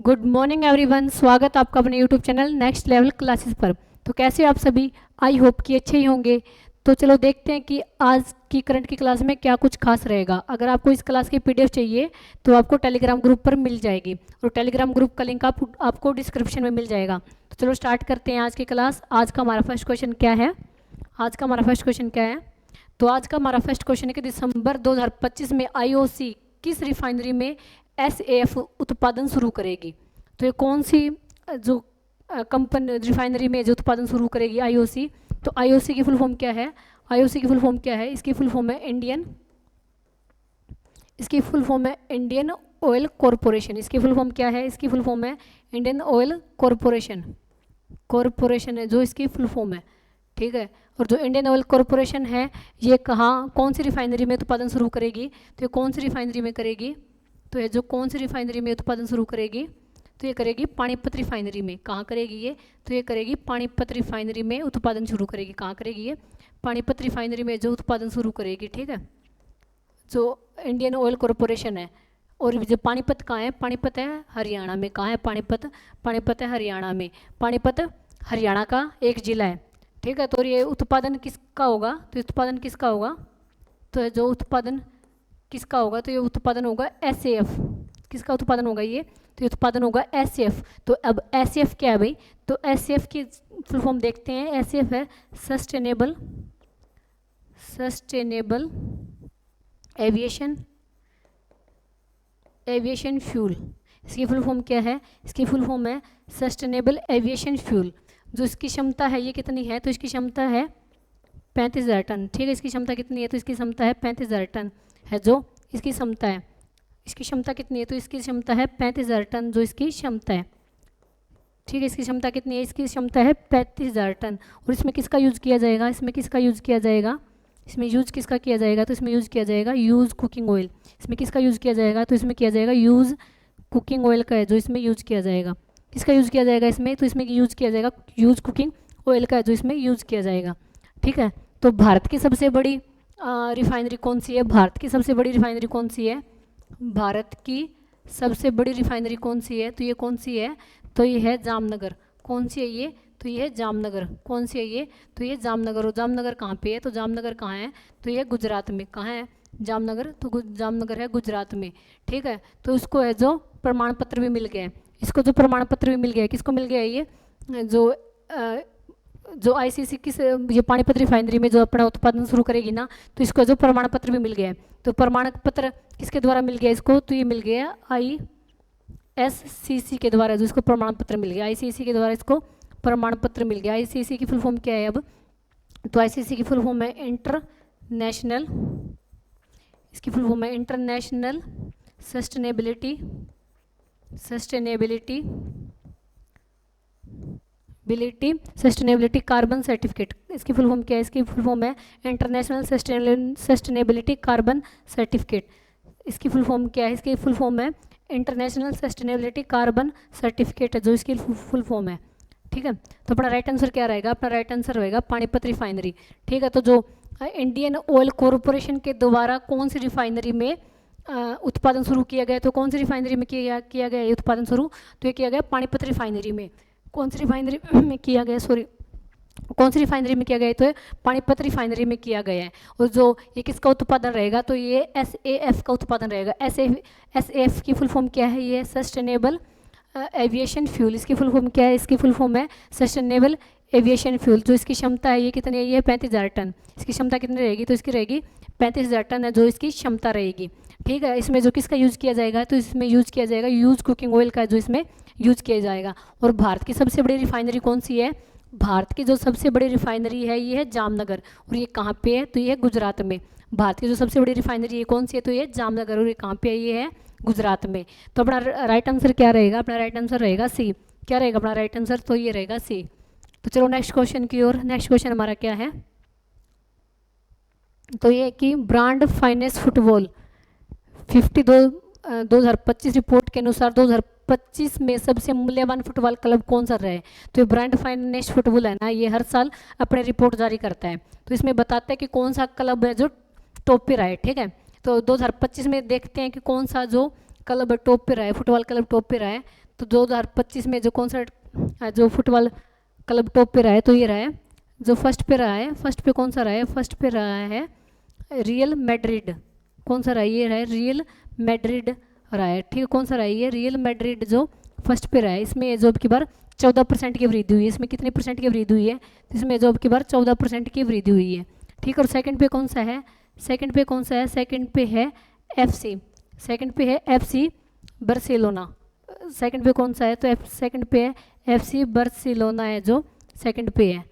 Good morning everyone, स्वागत आपका अपने YouTube channel next level classes पर। तो कैसे आप सभी, आई होप कि अच्छे ही होंगे। तो चलो देखते हैं कि आज की करंट की क्लास में क्या कुछ खास रहेगा। अगर आपको इस क्लास की पीडीएफ चाहिए तो आपको टेलीग्राम ग्रुप पर मिल जाएगी और टेलीग्राम ग्रुप का लिंक आपको डिस्क्रिप्शन में मिल जाएगा। तो चलो स्टार्ट करते हैं आज की क्लास। आज का हमारा फर्स्ट क्वेश्चन क्या है? तो आज का हमारा फर्स्ट क्वेश्चन है कि दिसंबर 2025 में आईओसी किस रिफाइनरी में एसएएफ उत्पादन शुरू करेगी। तो ये कौन सी जो कंपनी रिफाइनरी में जो उत्पादन शुरू करेगी आईओसी। तो आईओसी की फुल फॉर्म क्या है? इसकी फुल फॉर्म है इंडियन ऑयल कॉरपोरेशन। इसकी फुल फॉर्म क्या है? इसकी फुल फॉर्म है इंडियन ऑयल कॉरपोरेशन है जो इसकी फुल फॉर्म है, ठीक है। और जो इंडियन ऑयल कॉरपोरेशन है ये कौन सी रिफाइनरी में उत्पादन शुरू करेगी? तो ये कौन सी रिफाइनरी में करेगी? तो ये जो कौन सी रिफाइनरी में उत्पादन शुरू करेगी? तो ये करेगी पानीपत रिफाइनरी में। कहाँ करेगी ये? तो ये करेगी पानीपत रिफाइनरी में उत्पादन शुरू करेगी। कहाँ करेगी ये? पानीपत रिफाइनरी में जो उत्पादन शुरू करेगी, ठीक है। जो इंडियन ऑयल कॉरपोरेशन है। और जो पानीपत कहाँ है? पानीपत है हरियाणा में। कहाँ है पानीपत? पानीपत है हरियाणा में। पानीपत हरियाणा का एक जिला है, ठीक है। तो ये उत्पादन किसका होगा? तो उत्पादन किसका होगा? तो जो उत्पादन किसका होगा? तो ये उत्पादन होगा एसएएफ। किसका उत्पादन होगा ये? तो ये उत्पादन होगा एसएएफ। तो अब एसएएफ क्या है भाई? तो एसएएफ की फुल फॉर्म देखते हैं। एसएएफ है सस्टेनेबल एविएशन फ्यूल। इसकी फुल फॉर्म क्या है? इसकी फुल फॉर्म है सस्टेनेबल एविएशन फ्यूल। जो इसकी क्षमता है ये कितनी है? तो इसकी क्षमता है 35,000 टन, ठीक है। इसकी क्षमता कितनी है? तो इसकी क्षमता है 35,000 टन है जो इसकी क्षमता है। इसकी क्षमता कितनी है? तो इसकी क्षमता है 35,000 टन जो इसकी क्षमता है, ठीक है। इसकी क्षमता कितनी है? इसकी क्षमता है 35,000 टन। और इसमें किसका यूज़ किया जाएगा? इसमें यूज़ किया जाएगा यूज़ कुकिंग ऑयल। इसमें किसका यूज़ किया जाएगा? तो इसमें किया जाएगा यूज़ कुकिंग ऑयल का है जो इसमें यूज़ किया जाएगा। किसका यूज़ किया जाएगा इसमें? तो इसमें यूज़ किया जाएगा यूज़ कुकिंग ऑयल का है जो इसमें यूज़ किया जाएगा, ठीक है। तो भारत की सबसे बड़ी रिफाइनरी कौन सी है? भारत की सबसे बड़ी रिफाइनरी कौन सी है? तो ये कौन सी है? तो ये है जामनगर। कौन सी है ये? तो ये है जामनगर। कौन सी है ये? तो ये जामनगर। और जामनगर कहाँ पे है? तो जामनगर कहाँ है? तो ये गुजरात में। कहाँ है जामनगर? तो जामनगर है गुजरात में, ठीक है। तो उसको है जो प्रमाण पत्र भी मिल गया है। इसको जो प्रमाण पत्र भी मिल गया है, किसको मिल गया है ये? जो आईसीसी किस ये पानीपत रिफाइनरी में जो अपना उत्पादन शुरू करेगी ना, तो इसको जो प्रमाण पत्र भी मिल गया है। तो प्रमाण पत्र किसके द्वारा मिल गया इसको? तो ये मिल गया आईएससीसी के द्वारा, जो इसको प्रमाण पत्र मिल गया। आईसीसी के द्वारा इसको प्रमाण पत्र मिल गया। आईसीसी की फुल फॉर्म क्या है अब? तो आईसीसी की फुल फॉर्म है इंटरनेशनल सस्टेनेबिलिटी कार्बन सर्टिफिकेट। इसकी फुल फॉर्म क्या है? इसकी फुल फॉर्म है इंटरनेशनल सस्टेनेबिलिटी कार्बन सर्टिफिकेट। इसकी फुल फॉर्म क्या है? इसकी फुल फॉर्म है इंटरनेशनल सस्टेनेबिलिटी कार्बन सर्टिफिकेट है जो इसकी फुल फॉर्म है, ठीक है। तो अपना राइट आंसर क्या रहेगा? अपना राइट आंसर रहेगा पानीपत रिफाइनरी, ठीक है। तो जो इंडियन ऑयल कॉरपोरेशन के द्वारा कौन सी रिफाइनरी में उत्पादन शुरू किया गया? तो कौन सी रिफाइनरी में किया गया ये उत्पादन शुरू? तो ये किया गया पानीपत रिफाइनरी में। कौन सी रिफाइनरी में किया गया? तो पानीपत रिफाइनरी में किया गया है। और जो ये किसका उत्पादन रहेगा? तो ये एसएएफ का उत्पादन रहेगा। एसएएफ की फुल फॉर्म क्या है? ये सस्टेनेबल एविएशन फ्यूल। इसकी फुल फॉर्म क्या है? इसकी फुल फॉर्म है सस्टेनेबल एविएशन फ्यूल। जो इसकी क्षमता है ये कितनी है? ये 35,000 टन। इसकी क्षमता कितनी रहेगी? तो इसकी रहेगी 35,000 टन है जो इसकी क्षमता रहेगी, ठीक है। इसमें जो किसका यूज़ किया जाएगा? तो इसमें यूज़ किया जाएगा यूज़ कुकिंग ऑयल का जो इसमें यूज़ किया जाएगा। और भारत की सबसे बड़ी रिफाइनरी कौन सी है? भारत की जो सबसे बड़ी रिफाइनरी है ये है जामनगर। और ये कहाँ पे है? तो ये है गुजरात में। भारत की जो सबसे बड़ी रिफाइनरी है कौन सी है? तो ये जामनगर। और ये कहाँ पे है? ये है गुजरात में। तो अपना राइट आंसर क्या रहेगा? अपना राइट आंसर रहेगा सी। क्या रहेगा अपना राइट आंसर? तो ये रहेगा सी। तो चलो नेक्स्ट क्वेश्चन की ओर। नेक्स्ट क्वेश्चन हमारा क्या है? तो ये कि ब्रांड फाइनेंस फुटबॉल 2025 रिपोर्ट के अनुसार 2025 में सबसे मूल्यवान फुटबॉल क्लब कौन सा रहा है? तो ये ब्रांड फाइनेंस फुटबॉल है ना, ये हर साल अपने रिपोर्ट जारी करता है। तो इसमें बताता है कि कौन सा क्लब है जो टॉप पे रहा है, ठीक है। तो 2025 में देखते हैं कि कौन सा जो क्लब टॉप पे रहा है, फुटबॉल क्लब टॉप पे रहा है। तो 2025 में जो कौन सा जो फुटबॉल क्लब टॉप पे रहा है, तो ये रहा है जो फर्स्ट पे रहा है। फर्स्ट पे कौन सा रहा है? फर्स्ट पे रहा है रियल मैड्रिड। कौन सा रहा है? ये रहा है रियल मैड्रिड रहा है, ठीक है। कौन सा रहा है? ये रियल मैड्रिड जो फर्स्ट पे रहा है। इसमें जो अब की बार 14% की वृद्धि हुई है। इसमें कितने परसेंट की वृद्धि हुई है? तो इसमें जो अब की बार 14% की वृद्धि हुई है, ठीक है। और सेकंड पे कौन सा है? सेकंड पे कौन सा है? सेकंड पे है FC। सेकंड पे है FC बार्सिलोना। सेकंड पे कौन सा है? तो सेकंड पे है FC बार्सिलोना है जो सेकंड पे है।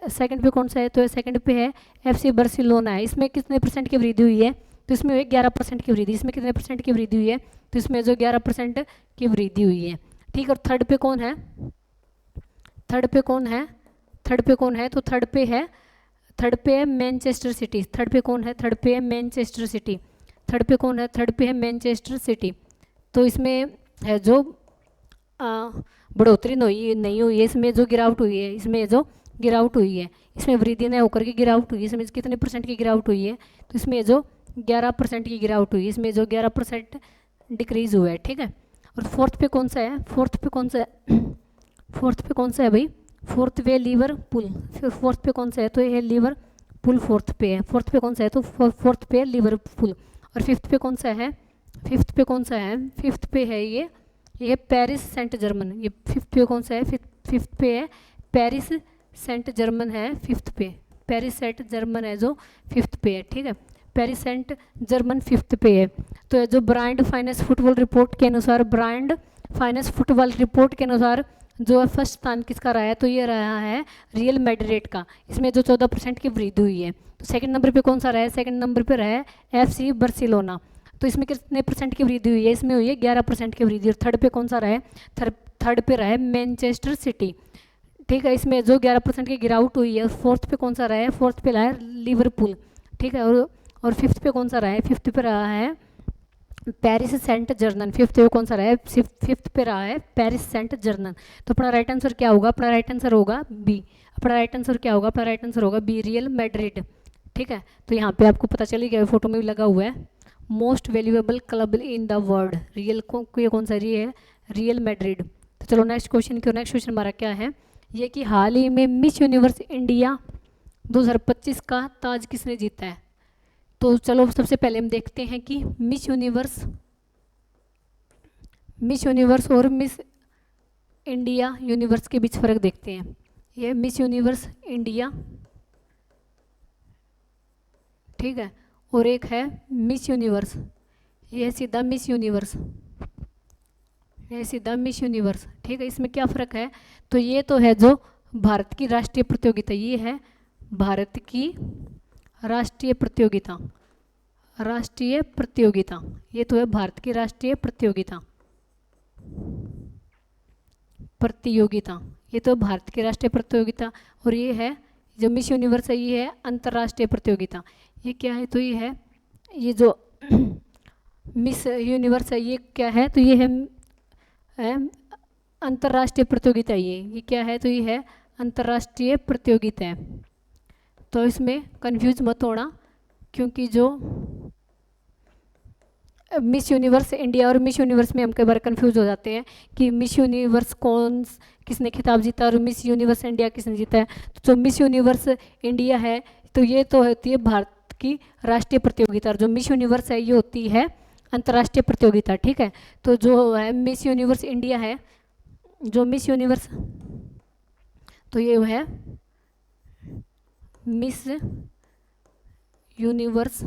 सेकंड पे कौन सा है? तो सेकंड पे है FC बार्सिलोना है। इसमें कितने परसेंट की वृद्धि हुई है? तो इसमें 11% की वृद्धि। इसमें कितने परसेंट की वृद्धि हुई है? तो इसमें जो 11% की वृद्धि हुई है, ठीक है। और थर्ड पे कौन है? थर्ड पे कौन है? थर्ड पे कौन है? तो थर्ड पे है मैनचेस्टर सिटी। थर्ड पे कौन है? थर्ड पे है मैनचेस्टर सिटी। थर्ड पे कौन है? थर्ड पे है मैनचेस्टर सिटी। तो इसमें है जो बढ़ोतरी नहीं हुई है, इसमें जो गिरावट हुई है, इसमें जो गिरावट हुई है, इसमें वृद्धि न होकर के गिरावट हुई है। इसमें कितने परसेंट की गिरावट हुई है? तो इसमें जो 11% की गिरावट हुई है। इसमें जो 11% डिक्रीज हुआ है, ठीक है। और फोर्थ पे कौन सा है? फोर्थ पे कौन सा है? फोर्थ पे कौन सा है भाई? फोर्थ पे लिवरपूल। फिर फोर्थ पे कौन सा है? तो ये है लिवरपूल फोर्थ पे है। फोर्थ पे कौन सा है? तो फोर्थ पे है लिवरपूल। और फिफ्थ पे कौन सा है? फिफ्थ पे कौन सा है? फिफ्थ पे है ये पेरिस सेंट जर्मन। ये फिफ्थ पे कौन सा है? फिफ्थ पे है पेरिस सेंट जर्मन है। फिफ्थ पे पेरिस सेंट जर्मन है जो फिफ्थ पे है, ठीक है। पेरिस सेंट जर्मन फिफ्थ पे है। तो जो ब्रांड फाइनेंस फुटबॉल रिपोर्ट के अनुसार, ब्रांड फाइनेंस फुटबॉल रिपोर्ट के अनुसार जो फर्स्ट स्थान किसका रहा है? तो ये रहा है रियल मैड्रिड का। इसमें जो 14% की वृद्धि हुई है। तो सेकंड नंबर पे कौन सा रहा है? सेकंड नंबर पे रहा है FC बार्सिलोना। तो इसमें कितने परसेंट की वृद्धि हुई है? इसमें हुई है 11% की वृद्धि। और थर्ड पे कौन सा रहा है? थर्ड पे रहा है मैनचेस्टर सिटी, ठीक है। इसमें जो 11% की गिरावट हुई है। फोर्थ पे कौन सा रहा है? फोर्थ पे रहा है लिवरपूल, ठीक है। और फिफ्थ पे कौन सा रहा है? फिफ्थ पे रहा है पेरिस सेंट जर्मन। फिफ्थ पे कौन सा रहा है? फिफ्थ पे रहा है पेरिस सेंट जर्मन। तो अपना राइट आंसर क्या होगा? अपना राइट आंसर होगा बी। अपना राइट आंसर क्या होगा? अपना राइट आंसर होगा बी, रियल मैड्रिड, ठीक है। तो यहाँ पे आपको पता चल गया, फोटो में भी लगा हुआ है, most valuable club in the world. Real ये कौन सा है? Real Madrid. तो चलो नेक्स्ट क्वेश्चन की। नेक्स्ट क्वेश्चन हमारा क्या है? ये कि हाल ही में मिस यूनिवर्स इंडिया 2025 का ताज किसने जीता है? तो चलो सबसे पहले हम देखते हैं कि मिस यूनिवर्स और मिस इंडिया यूनिवर्स के बीच फ़र्क देखते हैं। ये मिस यूनिवर्स इंडिया, ठीक है, और एक है मिस यूनिवर्स। ये है सीधा मिस यूनिवर्स, ये सीधा मिस यूनिवर्स, ठीक है। इसमें क्या फ़र्क है? तो ये तो है जो भारत की राष्ट्रीय प्रतियोगिता, ये है भारत की राष्ट्रीय प्रतियोगिता, राष्ट्रीय प्रतियोगिता, ये तो है भारत की राष्ट्रीय प्रतियोगिता, ये तो भारत की राष्ट्रीय प्रतियोगिता। और ये है जो मिस यूनिवर्स है, ये है अंतर्राष्ट्रीय प्रतियोगिता। ये क्या है? तो ये है, ये जो मिस यूनिवर्स है ये क्या है? तो ये है अंतर्राष्ट्रीय प्रतियोगिता। ये क्या है? तो ये है अंतर्राष्ट्रीय प्रतियोगिता है। तो इसमें कंफ्यूज मत होना, क्योंकि जो मिस यूनिवर्स इंडिया और मिस यूनिवर्स में हम कई बार कंफ्यूज हो जाते हैं कि मिस यूनिवर्स किसने खिताब जीता और मिस यूनिवर्स इंडिया किसने जीता है। तो जो मिस यूनिवर्स इंडिया है तो ये तो होती है भारत की राष्ट्रीय प्रतियोगिता, और जो मिस यूनिवर्स है ये होती है अंतर्राष्ट्रीय प्रतियोगिता, ठीक है। तो जो है मिस यूनिवर्स इंडिया है, जो मिस यूनिवर्स, तो ये है मिस यूनिवर्स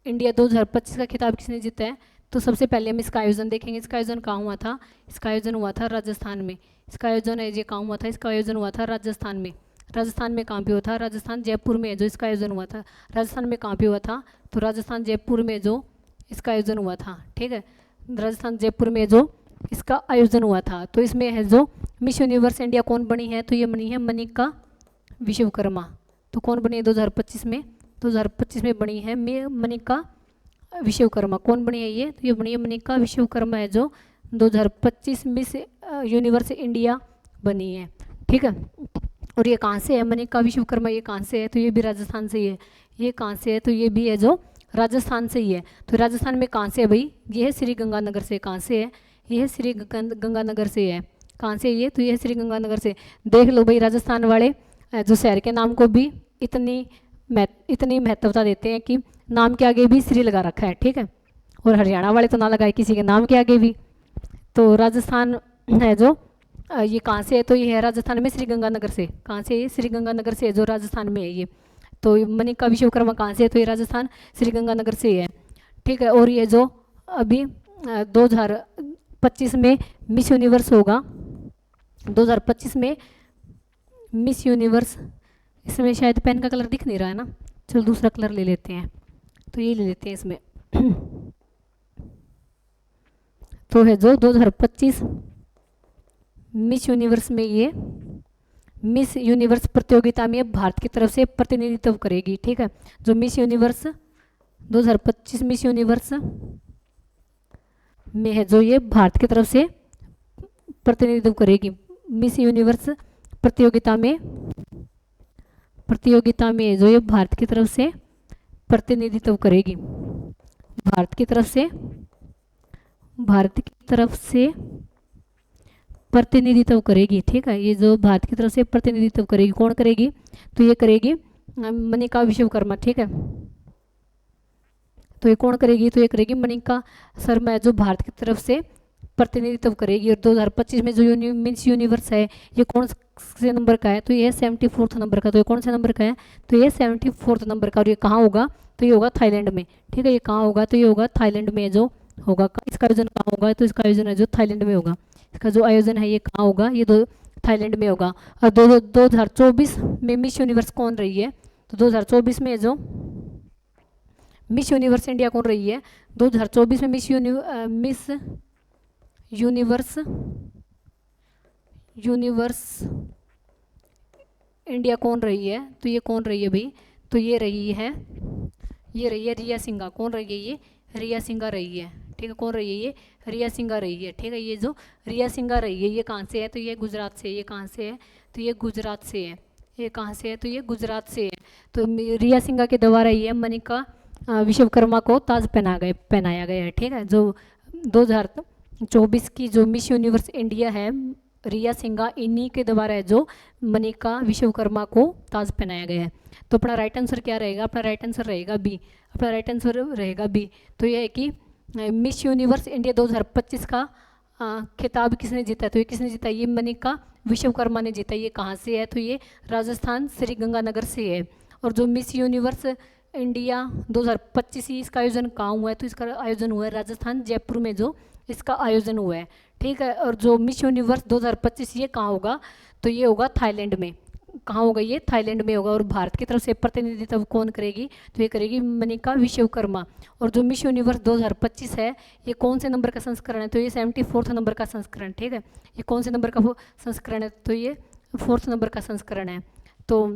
इंडिया 2025 का खिताब किसने जीता है? तो सबसे पहले हम इसका आयोजन देखेंगे। इसका आयोजन कहाँ हुआ था? इसका आयोजन हुआ था राजस्थान में। इसका आयोजन है ये कहाँ हुआ था? इसका आयोजन हुआ था राजस्थान में। राजस्थान में कहाँ पे हुआ था? राजस्थान जयपुर में है जो इसका आयोजन हुआ था। राजस्थान में कहाँ पे हुआ था? तो राजस्थान जयपुर में जो इसका आयोजन हुआ था, ठीक है। राजस्थान जयपुर में जो इसका आयोजन हुआ था। तो इसमें है जो मिस यूनिवर्स इंडिया कौन बनी है? तो ये बनी है मनिका विश्वकर्मा। तो कौन बनी है 2025 में? 2025 में बनी है मनिका विश्वकर्मा। कौन बनी है ये? तो ये बनी है मनिका विश्वकर्मा है जो 2025 मिस यूनिवर्स इंडिया बनी है, ठीक है। और ये कहाँ से है मनिका विश्वकर्मा? ये कहाँ से है? तो ये भी राजस्थान से ही है। ये कहाँ से है? तो ये भी है जो राजस्थान से ही है। तो राजस्थान में कहाँ से है भाई, ये है श्री गंगानगर से। कहाँ से है, ये है श्री गंगानगर से है। कहाँ से ये, तो ये है श्री गंगानगर से। देख लो भाई, राजस्थान वाले जो शहर के नाम को भी इतनी महत्वता देते हैं कि नाम के आगे भी श्री लगा रखा है, ठीक है। और हरियाणा वाले तो ना लगाए किसी के नाम के आगे भी। तो राजस्थान है जो ये कहाँ से है, तो ये है राजस्थान में श्री गंगानगर से। कहाँ से, ये श्री गंगानगर से है, जो राजस्थान में है ये। तो मनिका विश्वकर्मा कहाँ से है, तो ये राजस्थान श्री गंगानगर से है, ठीक है। और ये जो अभी 2025 में मिस यूनिवर्स होगा, 2025 में मिस यूनिवर्स, इसमें शायद पेन का कलर दिख नहीं रहा है ना, चलो दूसरा कलर ले लेते हैं, तो ये ले लेते हैं इसमें। तो है जो 2025 मिस यूनिवर्स में, ये मिस यूनिवर्स प्रतियोगिता में भारत की तरफ से प्रतिनिधित्व करेगी, ठीक है। जो मिस यूनिवर्स 2025 मिस यूनिवर्स में है जो ये भारत की तरफ से प्रतिनिधित्व करेगी। मिस यूनिवर्स प्रतियोगिता में जो ये भारत की तरफ से प्रतिनिधित्व करेगी, भारत की तरफ से प्रतिनिधित्व करेगी, ठीक है। ये जो भारत की तरफ से प्रतिनिधित्व करेगी, कौन करेगी, तो ये करेगी मनिका विश्वकर्मा, ठीक है। तो ये कौन करेगी, तो ये करेगी मनिका शर्मा, जो भारत की तरफ से प्रतिनिधित्व करेगी। और 2025 में जो मिस यूनिवर्स है ये कौन से नंबर का है, तो ये 74 नंबर का। तो ये कौन से नंबर का है, तो ये 74 नंबर का। और ये कहाँ होगा, तो ये होगा थाईलैंड में, ठीक है। ये कहाँ होगा, तो ये होगा थाईलैंड में जो होगा। इसका आयोजन कहाँ होगा, तो इसका आयोजन है जो थाईलैंड में होगा। इसका जो आयोजन है ये कहाँ होगा, ये थाईलैंड में होगा। और 2024 में मिस यूनिवर्स कौन रही है, तो 2024 में जो मिस यूनिवर्स इंडिया कौन रही है, 2024 में मिस यूनिवर्स इंडिया कौन रही है, तो ये कौन रही है भाई, तो ये रही है रिया सिंघा। कौन रही है, ये रिया सिंघा रही है, ठीक है। कौन रही है, ये रिया सिंघा रही है, ठीक है। ये जो रिया सिंघा रही है ये कहाँ से है, तो ये गुजरात से। ये कहाँ से है, तो ये गुजरात से है। ये कहाँ से है, तो ये गुजरात से है। तो रिया सिंघा के द्वारा ये मनिका विश्वकर्मा को ताज पहनाया गया है, ठीक है। जो 2024 की जो मिस यूनिवर्स इंडिया है रिया सिंघा, इन्हीं के द्वारा है जो मनिका विश्वकर्मा को ताज पहनाया गया है। तो अपना राइट आंसर क्या रहेगा, अपना राइट आंसर रहेगा बी। अपना राइट आंसर रहेगा बी। तो ये है कि मिस यूनिवर्स इंडिया 2025 का खिताब किसने जीता, तो ये किसने जीता, ये मनिका विश्वकर्मा ने जीता। ये कहाँ से है, तो ये राजस्थान श्री गंगानगर से है। और जो मिस यूनिवर्स इंडिया 2025 इसका आयोजन कहाँ हुआ है, तो इसका आयोजन हुआ है राजस्थान जयपुर में जो इसका आयोजन हुआ है, ठीक है। और जो मिस यूनिवर्स 2025 ये कहाँ होगा, तो ये होगा थाईलैंड में। कहाँ होगा, ये थाईलैंड में होगा। और भारत की तरफ से प्रतिनिधित्व कौन करेगी, तो ये करेगी मनिका विश्वकर्मा। और जो मिस यूनिवर्स 2025 है ये कौन से नंबर का संस्करण है, तो ये 74 नंबर का संस्करण, ठीक है। ये कौन से नंबर का संस्करण है, तो ये 4 नंबर का संस्करण है। तो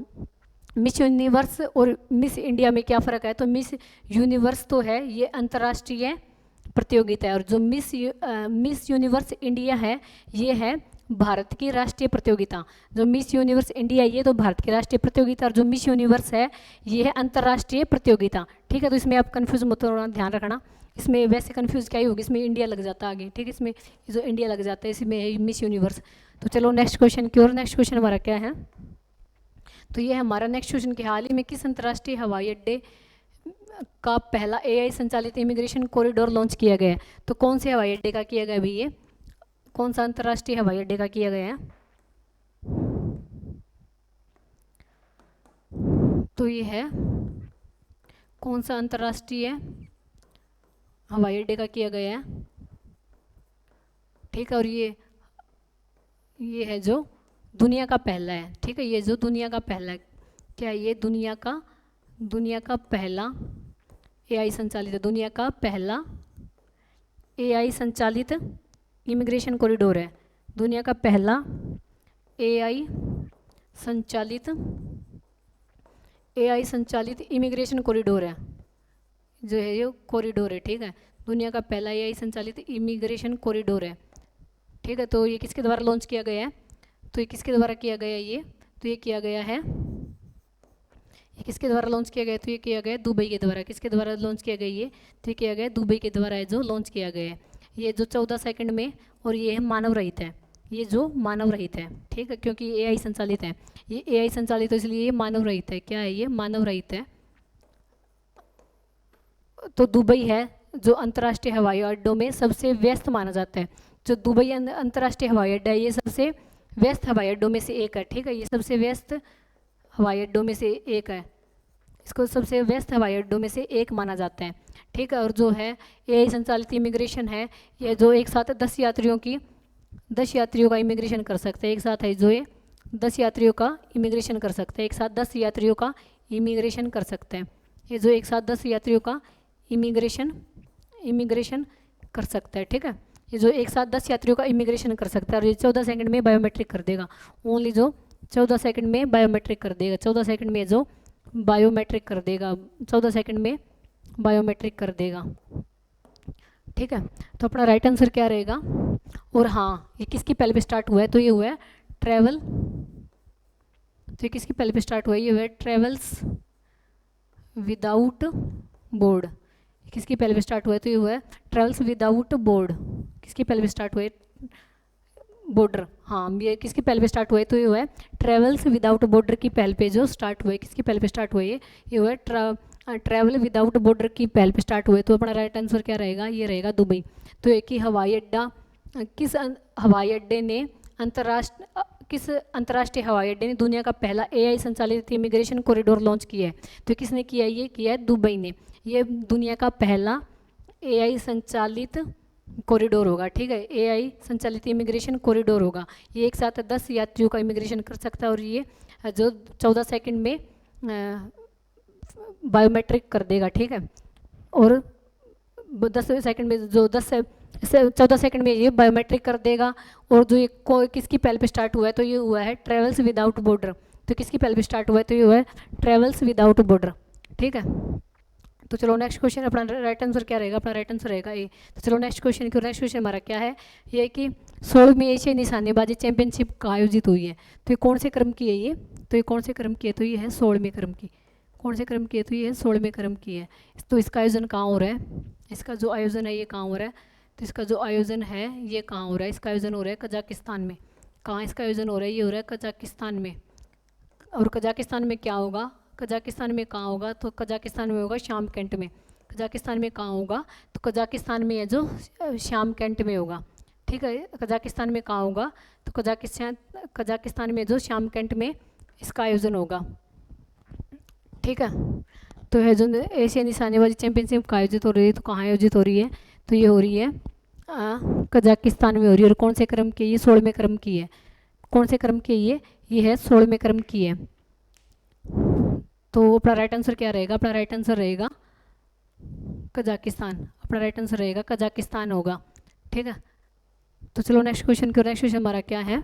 मिस यूनिवर्स और मिस इंडिया में क्या फ़र्क है, तो मिस यूनिवर्स तो है ये अंतर्राष्ट्रीय प्रतियोगिता है। और जो मिस यूनिवर्स इंडिया है ये है भारत की राष्ट्रीय प्रतियोगिता। जो मिस यूनिवर्स इंडिया ये तो भारत की राष्ट्रीय प्रतियोगिता, और जो मिस यूनिवर्स है ये है अंतर्राष्ट्रीय प्रतियोगिता, ठीक है। तो इसमें आप कंफ्यूज मत होना, ध्यान रखना। इसमें वैसे कंफ्यूज क्या ही होगी, इसमें इंडिया लग जाता है आगे, ठीक है। इसमें जो इंडिया लग जाता है इसमें मिस यूनिवर्स। तो चलो नेक्स्ट क्वेश्चन की ओर। नेक्स्ट क्वेश्चन हमारा क्या है, तो ये हमारा नेक्स्ट क्वेश्चन कि हाल ही में किस अंतर्राष्ट्रीय हवाई अड्डे का पहला AI संचालित इमिग्रेशन कॉरिडोर लॉन्च किया गया है। तो कौन से हवाई अड्डे का किया गया भाई, ये कौन सा अंतर्राष्ट्रीय हवाई अड्डे का किया गया है, तो ये है कौन सा अंतर्राष्ट्रीय हवाई अड्डे का किया गया है, ठीक है। और ये है जो दुनिया का पहला है, ठीक है। ये जो दुनिया का पहला है, क्या ये दुनिया का पहला AI संचालित है, दुनिया का पहला AI संचालित इमिग्रेशन कॉरिडोर है। दुनिया का पहला AI संचालित इमिग्रेशन कॉरिडोर है, जो है ये कॉरिडोर है, ठीक है। दुनिया का पहला AI संचालित इमिग्रेशन कॉरिडोर है, ठीक है। तो ये किसके द्वारा लॉन्च किया गया है, तो ये किसके द्वारा किया गया है, ये तो ये किया गया है ये किसके द्वारा लॉन्च किया गया? तो ये किया गया दुबई के द्वारा। किसके द्वारा लॉन्च किया गया? ये तो ये किया गया दुबई के द्वारा है जो लॉन्च किया गया है। ये जो 14 सेकंड में, और ये है मानव रहित है, ये जो मानव रहित है, ठीक है, क्योंकि ये एआई संचालित है, ये एआई संचालित है इसलिए ये मानव रहित है। क्या है? ये मानव रहित है। तो दुबई है जो अंतर्राष्ट्रीय हवाई अड्डों में सबसे व्यस्त माना जाता है। जो दुबई अंतर्राष्ट्रीय हवाई अड्डा है ये सबसे व्यस्त हवाई अड्डों में से एक है, ठीक है, ये सबसे व्यस्त हवाई अड्डों में से एक है, इसको सबसे व्यस्त हवाई अड्डों में से एक माना जाता है, ठीक है। और जो है एआई संचालित इमिग्रेशन है, ये जो एक साथ 10 यात्रियों का इमिग्रेशन कर सकते हैं, एक साथ है जो ये 10 यात्रियों का इमिग्रेशन कर सकते हैं, एक साथ 10 यात्रियों का इमिग्रेशन कर सकते हैं, ये जो एक साथ 10 यात्रियों का इमिग्रेशन कर सकता है, ठीक है, ये जो एक साथ 10 यात्रियों का इमिग्रेशन कर सकता है। और ये 14 सेकंड में बायोमेट्रिक कर देगा, ओनली जो 14 सेकंड में बायोमेट्रिक कर देगा, 14 सेकंड में जो बायोमेट्रिक कर देगा, 14 सेकंड में बायोमेट्रिक कर देगा, ठीक है। तो अपना राइट आंसर क्या रहेगा? और हाँ, ये किसकी पहले पे स्टार्ट हुआ है? तो ये हुआ है ट्रैवल, तो ये किसकी पहले पे स्टार्ट हुआ है? ये हुआ है ट्रेवल्स विदाउट बोर्ड। किसकी पहले पे स्टार्ट हुआ है? तो ये हुआ है ट्रेवल्स विदाउट बोर्ड। किसकी पहले पे स्टार्ट हुआ है? बॉर्डर, हाँ, ये किसकी पहले पे स्टार्ट हुआ है? तो ये हुआ है ट्रेवल्स विदाउट बॉर्डर की पहल पे जो स्टार्ट हुआ है। किसकी पहले पे स्टार्ट हुआ है? ये हुआ है ट्रैवल विदाउट बॉर्डर की पहल पे स्टार्ट हुए। तो अपना राइट आंसर क्या रहेगा? ये रहेगा दुबई। तो एक ही हवाई अड्डा, किस हवाई अड्डे ने किस अंतर्राष्ट्रीय हवाई अड्डे ने दुनिया का पहला एआई संचालित इमिग्रेशन कॉरिडोर लॉन्च किया है? तो किसने किया? ये किया है दुबई ने। ये दुनिया का पहला एआई संचालित कॉरिडोर होगा, ठीक है, एआई संचालित इमिग्रेशन कॉरिडोर होगा। ये एक साथ 10 यात्रियों का इमिग्रेशन कर सकता है और ये जो 14 सेकंड में बायोमेट्रिक कर देगा, ठीक है, और 10 सेकंड में जो 14 सेकंड में ये बायोमेट्रिक कर देगा। और जो ये किसकी पहल पे स्टार्ट हुआ है? तो ये हुआ है ट्रेवल्स विदाउट बॉर्डर। तो किसकी पहल पे स्टार्ट हुआ है? तो ये हुआ है ट्रेवल्स विदाउट बॉर्डर, ठीक है। तो चलो नेक्स्ट क्वेश्चन, अपना राइट आंसर क्या रहेगा? अपना राइट आंसर रहेगा ए। तो चलो नेक्स्ट क्वेश्चन हमारा क्या है? ये कि 16वीं एशियाई निशानेबाजी चैंपियनशिप का आयोजित हुई है। तो ये कौन से क्रम की है? ये तो ये कौन से क्रम की है? तो ये है 16वें क्रम की। कौन से क्रम की है? तो ये 16वें क्रम की है। तो इसका आयोजन कहाँ हो रहा है? इसका जो आयोजन है ये कहाँ हो रहा है? तो इसका जो आयोजन है ये कहाँ हो रहा है? इसका आयोजन हो रहा है कजाकिस्तान में। कहाँ इसका आयोजन हो रहा है? ये हो रहा है कजाकिस्तान में। और कजाकिस्तान में क्या होगा? कजाकिस्तान में कहाँ होगा? तो कजाकिस्तान में होगा शामकंट में। कजाकिस्तान में कहाँ होगा? तो कजाकिस्तान में है जो शामकंट में होगा, ठीक है। कजाकिस्तान में कहाँ होगा? तो कजाकिस्तान में जो शामकंट में इसका आयोजन होगा, ठीक है। तो है जो एशिया निशानेबाजी चैंपियनशिप का आयोजित हो रही है, तो कहाँ आयोजित हो रही है? तो ये हो रही है कजाकिस्तान में हो रही है। और कौन से क्रम की? ये 16वें क्रम की है। कौन से क्रम की है? ये है 16वें क्रम की है। तो अपना राइट आंसर क्या रहेगा? अपना राइट आंसर रहेगा कजाकिस्तान। अपना राइट आंसर रहेगा कजाकिस्तान होगा, ठीक है। तो चलो नेक्स्ट क्वेश्चन करो। नेक्स्ट क्वेश्चन हमारा क्या है?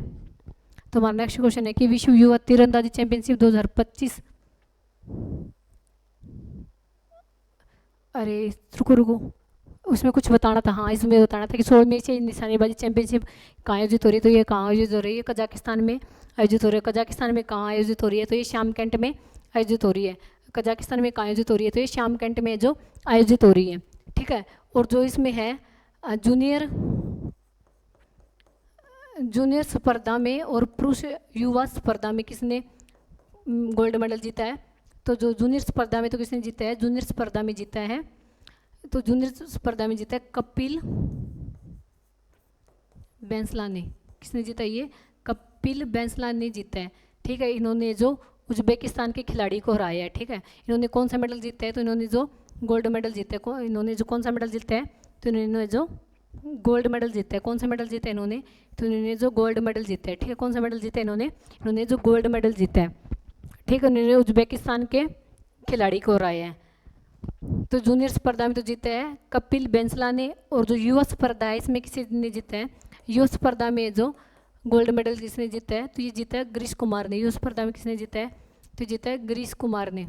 तो हमारा नेक्स्ट क्वेश्चन है कि विश्व युवा तीरंदाजी चैंपियनशिप 2025, अरे रुको उसमें कुछ बताना था, हाँ इसमें बताना था कि 16वीं एशियाई निशानेबाजी चैंपियनशिप कहाँ आयोजित हो रही है? तो ये कहाँ आयोजित हो रही है? कजाकिस्तान में आयोजित हो रही है। कजाकिस्तान में कहाँ आयोजित हो रही है? तो ये शामकंट में आयोजित हो रही है। कजाकिस्तान में कहाँ आयोजित हो रही है? तो ये शामकंट में जो आयोजित हो रही है, ठीक है। और जो इसमें है जूनियर स्पर्धा में और पुरुष युवा स्पर्धा में किसने गोल्ड मेडल जीता है? तो जो जूनियर स्पर्धा में तो किसने जीता है? जूनियर स्पर्धा में जीता है, तो जूनियर स्पर्धा में जीता है कपिल बेंसला ने। किसने जीता? ये कपिल बेंसला ने जीता है, ठीक है। इन्होंने जो उज्बेकिस्तान के खिलाड़ी को हराया है, ठीक है। इन्होंने कौन सा मेडल जीता है? तो इन्होंने जो गोल्ड मेडल जीता है। इन्होंने जो कौन सा मेडल जीता है? तो इन्होंने जो गोल्ड मेडल जीता है। कौन सा मेडल जीता है इन्होंने? तो इन्होंने जो गोल्ड मेडल जीता है, ठीक है। कौन सा मेडल जीता है इन्होंने जो गोल्ड मेडल जीता है, ठीक है। इन्होंने उज्बेकिस्तान के खिलाड़ी को हराया है। तो जूनियर स्पर्धा में तो जीता है कपिल बेंसला ने। और जो युवा स्पर्धा है इसमें किसने जीता है? युवा स्पर्धा में जो गोल्ड मेडल किसने जीता है? तो ये जीता है गिरीश कुमार ने। युवा स्पर्धा में किसने जीता है? तो जीता है गिरीश कुमार ने।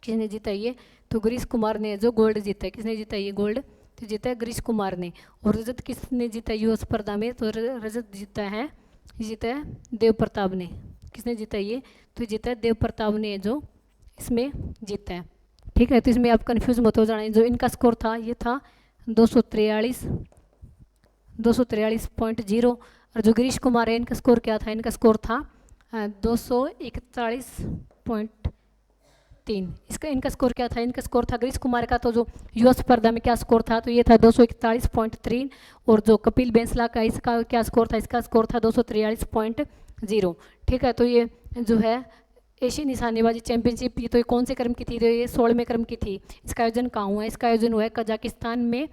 किसने जीता है ये? तो गिरीश कुमार ने जो गोल्ड जीता है। किसने जीता है ये गोल्ड? तो जीता है गिरीश कुमार ने। और रजत किसने जीता है युवा स्पर्धा में? तो रजत जीता है देव प्रताप ने। किसने जीता ये? तो जीता है देव प्रताप ने जो इसमें जीता है। ठीक है, तो इसमें आप कंफ्यूज मत हो जाना। जो इनका स्कोर था ये था 243.0, और जो गिरीश कुमार है इनका स्कोर क्या था, इनका स्कोर था 241.3। इसका इनका स्कोर क्या था, इनका स्कोर था गिरीश कुमार का तो जो युवा स्पर्धा में क्या स्कोर था, तो ये था 241.3। और जो कपिल बेंसला का इसका क्या स्कोर था, इसका स्कोर था 243.0। ठीक है, तो ये जो है एशियन निशानेबाजी चैंपियनशिप, ये तो ये कौन से क्रम की थी, तो ये 16वें क्रम की थी। इसका आयोजन कहाँ हुआ है, इसका आयोजन हुआ है कजाकिस्तान में।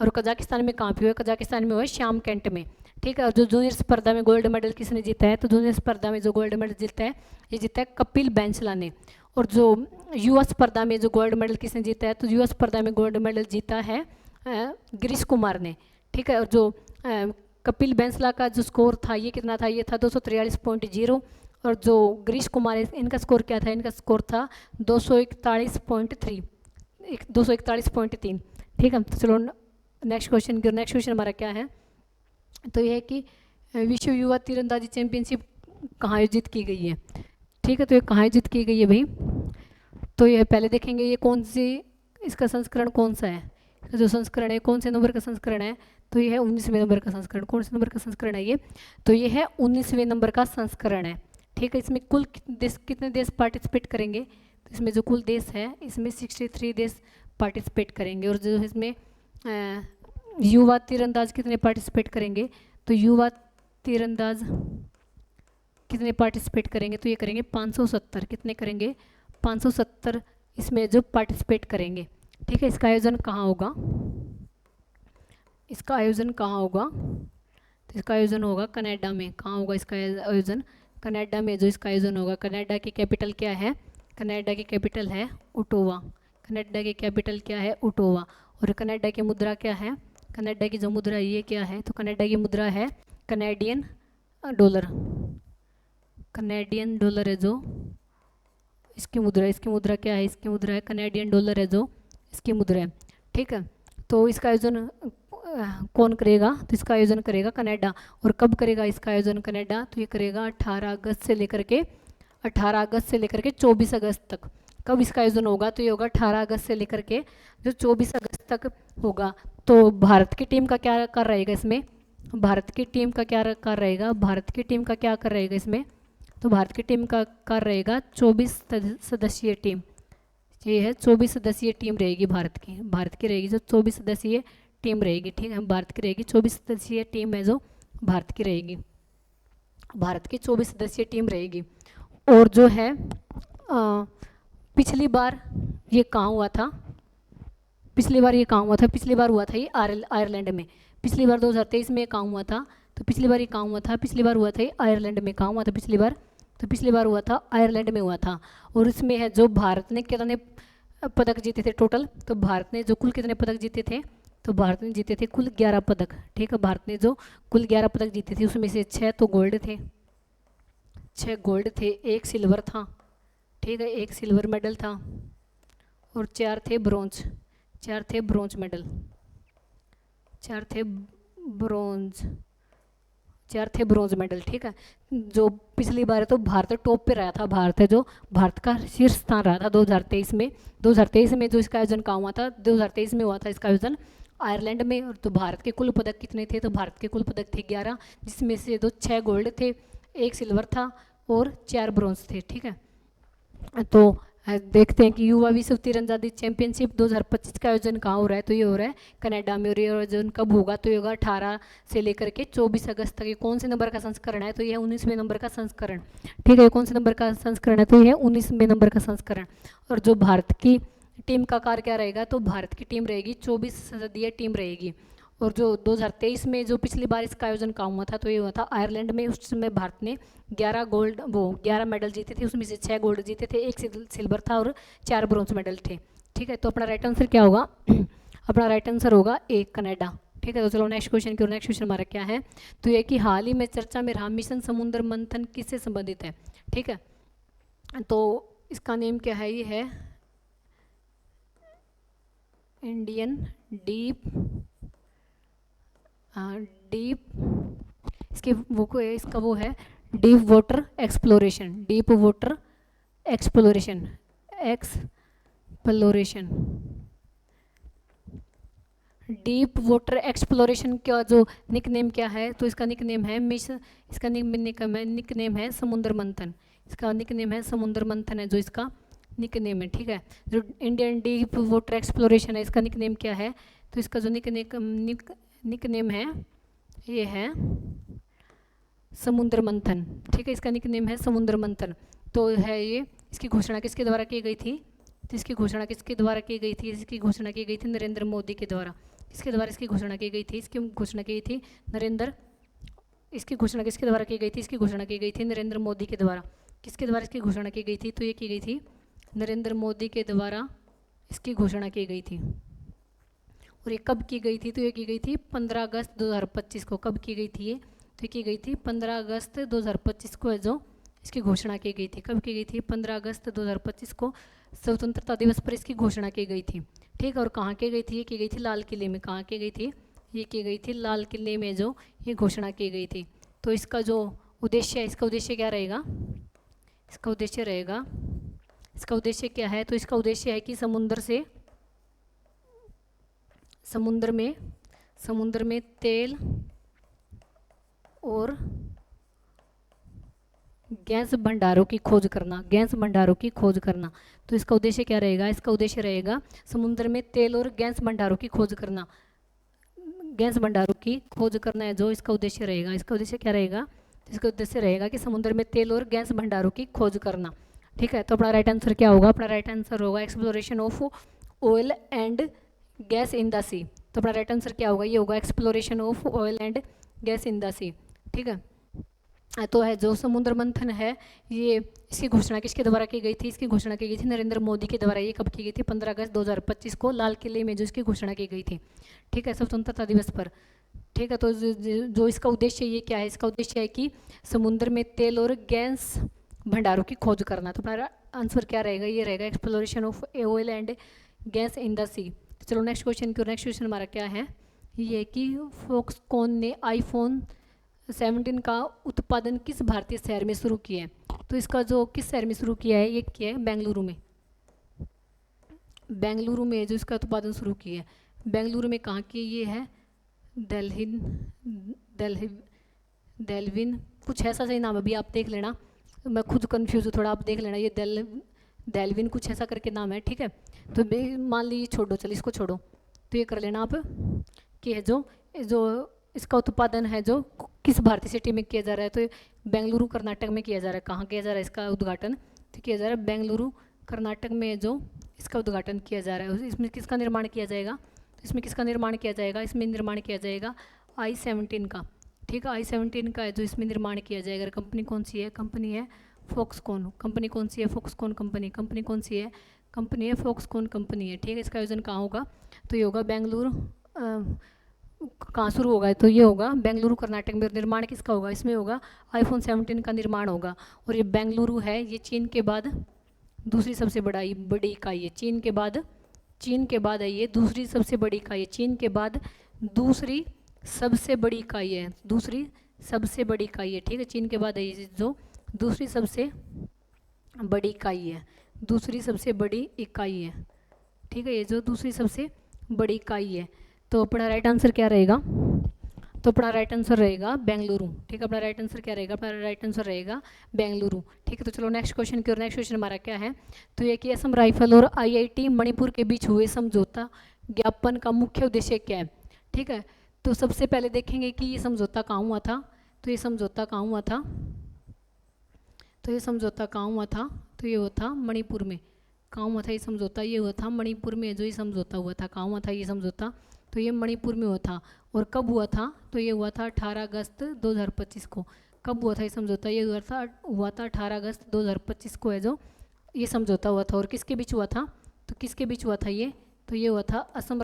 और कजाकिस्तान में कहाँ पे हुआ है, कजाकिस्तान में हुआ है श्याम कैंट में। ठीक है, और जो जूनियर स्पर्धा में गोल्ड मेडल किसने जीता है, तो जूनियर स्पर्धा में जो गोल्ड मेडल जीता है ये जीता है कपिल बेंसला ने। और जो युवा स्पर्धा में जो गोल्ड मेडल किसने जीता है, तो युवा स्पर्धा में गोल्ड मेडल जीता है गिरीश कुमार ने। ठीक है, और जो कपिल बेंसला का जो स्कोर था ये कितना था, ये था 243.0। और जो गिरीश कुमार है इनका स्कोर क्या था, इनका स्कोर था 241.3, 241.3। ठीक है, तो चलो नेक्स्ट क्वेश्चन की। नेक्स्ट क्वेश्चन हमारा क्या है, तो यह है कि विश्व युवा तीरंदाजी चैंपियनशिप कहाँ आयोजित की गई है। ठीक है, तो ये कहाँ आयोजित की गई है भाई, तो ये पहले देखेंगे ये कौन सी, इसका संस्करण कौन सा है, जो संस्करण है कौन से नंबर का संस्करण है, तो ये है 19वें नंबर का संस्करण। कौन से नंबर का संस्करण है ये, तो ये है 19वें नंबर का संस्करण है। ठीक है, इसमें कुल कितने देश पार्टिसिपेट करेंगे, तो इसमें जो कुल देश है इसमें 63 देश पार्टिसिपेट करेंगे। और जो इसमें युवा तीरंदाज कितने पार्टिसिपेट करेंगे, तो युवा तीरंदाज कितने पार्टिसिपेट करेंगे, तो ये करेंगे 570। कितने करेंगे, 570 इसमें जो पार्टिसिपेट करेंगे। ठीक है, इसका आयोजन कहाँ होगा, इसका आयोजन कहाँ होगा, तो इसका आयोजन होगा कनाडा में। कहाँ होगा इसका आयोजन, कनाडा में जो इसका आयोजन होगा। कनाडा की कैपिटल क्या है, कनाडा की कैपिटल है ओटावा। कनाडा की कैपिटल क्या है, ओटावा। और कनाडा की मुद्रा क्या है, कनाडा की जो मुद्रा ये क्या है, तो कनाडा की मुद्रा है कनेडियन डॉलर। कनेडियन डॉलर है जो इसकी मुद्रा क्या है, इसकी मुद्रा है कनेडियन डॉलर है जो इसकी मुद्रा है। ठीक है, तो इसका आयोजन कौन करेगा, तो इसका आयोजन करेगा कनाडा। और कब करेगा इसका आयोजन कनाडा, तो ये करेगा 18 अगस्त से लेकर के 24 अगस्त तक। कब इसका आयोजन होगा, तो ये होगा 18 अगस्त से लेकर के जो 24 अगस्त तक होगा। तो भारत की टीम का क्या कर रहेगा इसमें, भारत की टीम का क्या कर रहेगा, भारत की टीम का क्या कर रहेगा इसमें, तो भारत की टीम का कर रहेगा 24 सदस्यीय टीम। ये है 24 सदस्यीय टीम रहेगी भारत की रहेगी जो 24 सदस्यीय टीम रहेगी। ठीक है, भारत की रहेगी 24 सदस्यीय टीम है जो भारत की रहेगी, भारत की 24 सदस्यीय टीम रहेगी। और जो है पिछली बार ये कहाँ हुआ था, पिछली बार ये कहाँ हुआ था, पिछली बार हुआ था ये आयरलैंड में। पिछली बार 2023 में कहाँ हुआ था, तो पिछली बार ये कहाँ हुआ था, पिछली बार हुआ था ये आयरलैंड में। कहाँ हुआ था पिछली बार, तो पिछली बार हुआ था आयरलैंड में हुआ था। और इसमें है जो भारत ने कितने पदक जीते थे टोटल, तो भारत ने जो कुल कितने पदक जीते थे, तो भारत ने जीते थे कुल 11 पदक। ठीक है, भारत ने जो कुल 11 पदक जीते थे उसमें से 6 तो गोल्ड थे, 6 गोल्ड थे, 1 सिल्वर था। ठीक है, 1 सिल्वर मेडल था और 4 थे ब्रॉन्ज, 4 थे ब्रॉन्ज मेडल, 4 थे ब्रॉन्ज, 4 थे ब्रॉन्ज मेडल। ठीक है, जो पिछली बार है तो भारत टॉप पे रहा था, भारत है जो भारत का शीर्ष स्थान रहा था 2023 में। 2023 में जो इसका आयोजन कहाँ हुआ था, 2023 में हुआ था इसका आयोजन आयरलैंड में। और तो भारत के कुल पदक कितने थे, तो भारत के कुल पदक थे 11, जिसमें से 6 गोल्ड थे, 1 सिल्वर था और 4 ब्रॉन्ज थे। ठीक है, तो देखते हैं कि युवा विश्व तीरंदाजी चैंपियनशिप 2025 का आयोजन कहाँ हो रहा है, तो ये हो रहा है कनाडा में। और ये आयोजन कब होगा, तो ये होगा 18 से लेकर के 24 अगस्त तक। ये कौन से नंबर का संस्करण है, तो ये है 19वें नंबर का संस्करण। ठीक है, कौन से नंबर का संस्करण है, तो ये है 19वें नंबर का संस्करण। और जो भारत की टीम का कार्य क्या रहेगा, तो भारत की टीम रहेगी 24 सदस्यीय टीम रहेगी। और जो 2023 में जो पिछली बार इसका आयोजन कहाँ हुआ था, तो ये हुआ था आयरलैंड में। उस समय भारत ने 11 मेडल जीते थे, उसमें से 6 गोल्ड जीते थे, 1 सिल्वर था और 4 ब्रॉन्ज मेडल थे। ठीक है, तो अपना राइट आंसर क्या होगा अपना राइट आंसर होगा ए कनाडा। ठीक है, तो चलो नेक्स्ट क्वेश्चन की ओर। नेक्स्ट क्वेश्चन हमारा क्या है, तो ये कि हाल ही में चर्चा में रहा मिशन समुद्र मंथन किससे संबंधित है। ठीक है, तो इसका नेम क्या है, ये है इंडियन डीप इसके वो को है, इसका वो है deep water exploration, deep water exploration exploration. Deep water exploration का जो निकनेम क्या है, तो इसका निकनेम है इसका निकनेम है समुद्र मंथन। इसका निकनेम है समुद्र मंथन है जो इसका निकनेम है, ठीक है। जो इंडियन डीप वाटर एक्सप्लोरेशन है, इसका निकनेम क्या है, तो इसका जो निकनेम है ये है समुद्र मंथन, ठीक है। इसका निकनेम है समुद्र मंथन। तो है ये, इसकी घोषणा किसके द्वारा की गई थी, तो इसकी घोषणा किसके द्वारा की गई थी, इसकी घोषणा की गई थी नरेंद्र मोदी के द्वारा। किसके द्वारा इसकी घोषणा की गई थी, इसकी घोषणा की गई थी इसकी घोषणा किसके द्वारा की गई थी, इसकी घोषणा की गई थी नरेंद्र मोदी के द्वारा। किसके द्वारा इसकी घोषणा की गई थी, तो ये की गई थी नरेंद्र मोदी के द्वारा इसकी घोषणा की गई थी। और ये कब की गई थी, तो ये की गई थी 15 अगस्त 2025 को। कब की गई थी ये, तो ये की गई थी 15 अगस्त 2025 को है जो इसकी घोषणा की गई थी। कब की गई थी, 15 अगस्त 2025 को स्वतंत्रता दिवस पर इसकी घोषणा की गई थी, ठीक है। और कहाँ की गई थी, ये की गई थी लाल किले में। कहाँ की गई थी, ये की गई थी लाल किले में जो ये घोषणा की गई थी। तो इसका जो उद्देश्य है, इसका उद्देश्य क्या रहेगा, इसका उद्देश्य रहेगा, इसका उद्देश्य क्या है, तो इसका उद्देश्य है कि समुद्र में तेल और गैस भंडारों की खोज करना, गैस भंडारों की खोज करना। तो इसका उद्देश्य क्या रहेगा, इसका उद्देश्य रहेगा समुद्र में तेल और गैस भंडारों की खोज करना, गैस भंडारों की खोज करना है जो इसका उद्देश्य रहेगा। इसका उद्देश्य क्या रहेगा, इसका उद्देश्य रहेगा कि समुद्र में तेल और गैस भंडारों की खोज करना, ठीक है। तो अपना राइट आंसर क्या होगा, अपना राइट आंसर होगा exploration of oil and gas in the sea. तो अपना राइट आंसर क्या होगा, ये होगा exploration of oil and gas in the sea, ठीक है। तो है जो समुद्र मंथन है, ये इसकी घोषणा किसके द्वारा की गई थी, इसकी घोषणा की गई थी नरेंद्र मोदी के द्वारा। ये कब की गई थी, 15 अगस्त 2025 को लाल किले में जो इसकी घोषणा की गई थी, ठीक है, स्वतंत्रता दिवस पर, ठीक है। तो जो इसका उद्देश्य ये क्या है, इसका उद्देश्य है कि समुद्र में तेल और गैस भंडारों की खोज करना। तो हमारा आंसर क्या रहेगा, ये रहेगा exploration of oil and gas in the sea. चलो नेक्स्ट क्वेश्चन की ओर। नेक्स्ट क्वेश्चन हमारा क्या है, ये कि फॉक्सकॉन ने आईफोन 17 का उत्पादन किस भारतीय शहर में शुरू किया है। तो इसका जो किस शहर में शुरू किया है, ये किया है बेंगलुरु में। बेंगलुरु में जो इसका उत्पादन शुरू किया है, बेंगलुरु में कहाँ की, ये है डेल्विन कुछ ऐसा सही नाम है, अभी आप देख लेना, मैं खुद कंफ्यूज हूँ थोड़ा, आप देख लेना, ये डेल्विन कुछ ऐसा करके नाम है, ठीक है। तो मान लीजिए छोड़ो, चलिए इसको छोड़ो, तो ये कर लेना आप कि है जो इसका उत्पादन है जो किस भारतीय सिटी में किया जा रहा है, तो बेंगलुरु कर्नाटक में किया जा रहा है। कहाँ किया जा रहा है इसका उद्घाटन, तो किया जा रहा है बेंगलुरु कर्नाटक में जो इसका उद्घाटन किया जा रहा है। इसमें किसका निर्माण किया जाएगा, तो इसमें किसका निर्माण किया जाएगा, इसमें निर्माण किया जाएगा i17 का, ठीक है, i17 का है जो इसमें निर्माण किया जाएगा। कंपनी कौन सी है, कंपनी है फॉक्सकॉन। कंपनी कौन सी है, फॉक्सकॉन कंपनी। कंपनी कौन सी है, कंपनी है फॉक्सकॉन कंपनी है, ठीक है। इसका आयोजन कहाँ होगा, तो ये होगा बेंगलुरु, कहाँ शुरू होगा, तो ये होगा बेंगलुरु कर्नाटक में। निर्माण किसका होगा, इसमें होगा आईफोन 17 का निर्माण होगा। और ये बेंगलुरु है, ये चीन के बाद दूसरी सबसे बड़ी इकाई है। चीन के बाद है ये दूसरी सबसे बड़ी इकाई है। चीन के बाद दूसरी सबसे बड़ी इकाई है, दूसरी सबसे बड़ी इकाई है, ठीक है। चीन के बाद है ये जो दूसरी सबसे बड़ी इकाई है, दूसरी सबसे बड़ी इकाई है, ठीक है, ये जो दूसरी सबसे बड़ी इकाई है। तो अपना राइट आंसर क्या रहेगा, तो अपना राइट आंसर रहेगा बेंगलुरु, ठीक है। अपना राइट आंसर क्या रहेगा, अपना राइट आंसर रहेगा बेंगलुरु, ठीक है। तो चलो नेक्स्ट क्वेश्चन की ओर। नेक्स्ट क्वेश्चन हमारा क्या है, तो ये कि असम राइफल और IIT मणिपुर के बीच हुए समझौता ज्ञापन का मुख्य उद्देश्य क्या है, ठीक है। तो सबसे पहले देखेंगे कि ये समझौता कहाँ हुआ था, तो ये समझौता कहाँ हुआ था, तो ये समझौता कहाँ हुआ था, तो ये हुआ था मणिपुर में। कहाँ हुआ था ये समझौता, ये हुआ था मणिपुर में जो ये समझौता हुआ था। कहाँ हुआ था ये समझौता, तो ये मणिपुर में हुआ था। और कब हुआ था, तो ये हुआ था 18 अगस्त 2025 को। कब हुआ था ये समझौता, ये हुआ था 18 अगस्त 2025 को है जो ये समझौता हुआ था। और किसके बीच हुआ था, तो किसके बीच हुआ था ये, तो ये हुआ था असम